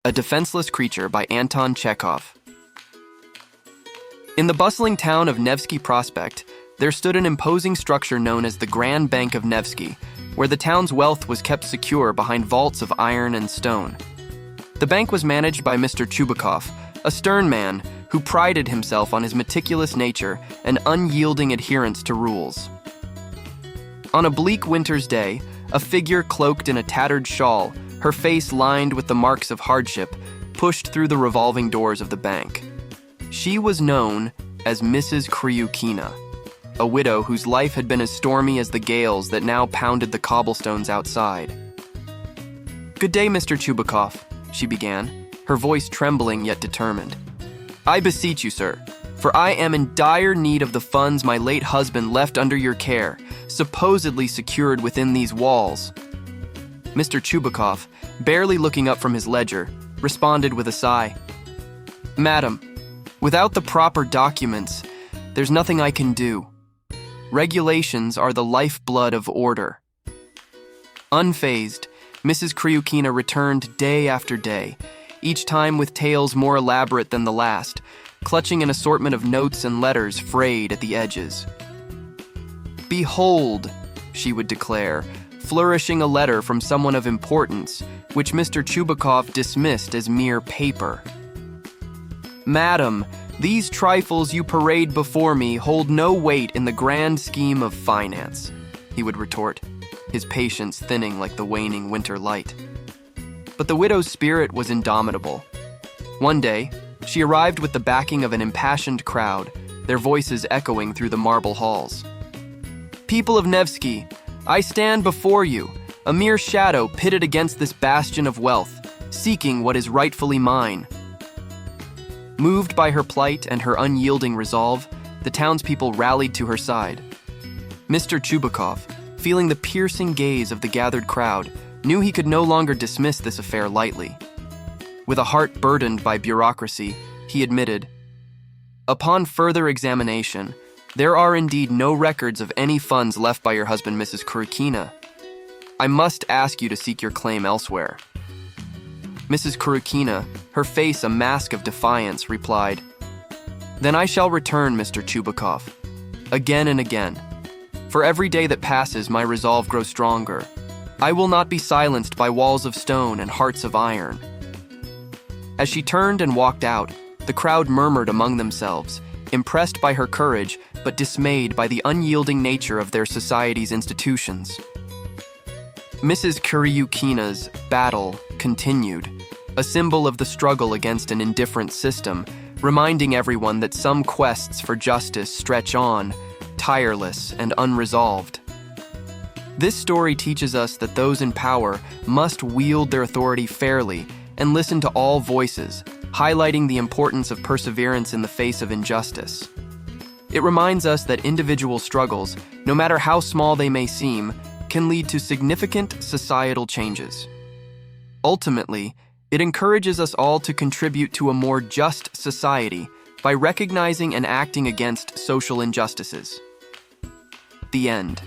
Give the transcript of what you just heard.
A Defenseless Creature by Anton Chekhov. In the bustling town of Nevsky Prospect, there stood an imposing structure known as the Grand Bank of Nevsky, where the town's wealth was kept secure behind vaults of iron and stone. The bank was managed by Mr. Chubukov, a stern man who prided himself on his meticulous nature and unyielding adherence to rules. On a bleak winter's day, a figure cloaked in a tattered shawl, her face lined with the marks of hardship, pushed through the revolving doors of the bank. She was known as Mrs. Kryukina, a widow whose life had been as stormy as the gales that now pounded the cobblestones outside. "Good day, Mr. Chubukov," she began, her voice trembling yet determined. "I beseech you, sir, for I am in dire need of the funds my late husband left under your care, supposedly secured within these walls." Mr. Chubukov, barely looking up from his ledger, responded with a sigh. "Madam, without the proper documents, there's nothing I can do. Regulations are the lifeblood of order." Unfazed, Mrs. Kryukina returned day after day, each time with tales more elaborate than the last, clutching an assortment of notes and letters frayed at the edges. "Behold," she would declare, flourishing a letter from someone of importance, which Mr. Chubukov dismissed as mere paper. "Madam, these trifles you parade before me hold no weight in the grand scheme of finance," he would retort, his patience thinning like the waning winter light. But the widow's spirit was indomitable. One day, she arrived with the backing of an impassioned crowd, their voices echoing through the marble halls. "People of Nevsky, I stand before you, a mere shadow pitted against this bastion of wealth, seeking what is rightfully mine." Moved by her plight and her unyielding resolve, the townspeople rallied to her side. Mr. Chubukov, feeling the piercing gaze of the gathered crowd, knew he could no longer dismiss this affair lightly. With a heart burdened by bureaucracy, he admitted, "Upon further examination, there are indeed no records of any funds left by your husband, Mrs. Kryukina. I must ask you to seek your claim elsewhere." Mrs. Kryukina, her face a mask of defiance, replied, "Then I shall return, Mr. Chubukov, again and again. For every day that passes, my resolve grows stronger. I will not be silenced by walls of stone and hearts of iron." As she turned and walked out, the crowd murmured among themselves, impressed by her courage, but dismayed by the unyielding nature of their society's institutions. Mrs. Kryukina's battle continued, a symbol of the struggle against an indifferent system, reminding everyone that some quests for justice stretch on, tireless and unresolved. This story teaches us that those in power must wield their authority fairly and listen to all voices, highlighting the importance of perseverance in the face of injustice. It reminds us that individual struggles, no matter how small they may seem, can lead to significant societal changes. Ultimately, it encourages us all to contribute to a more just society by recognizing and acting against social injustices. The end.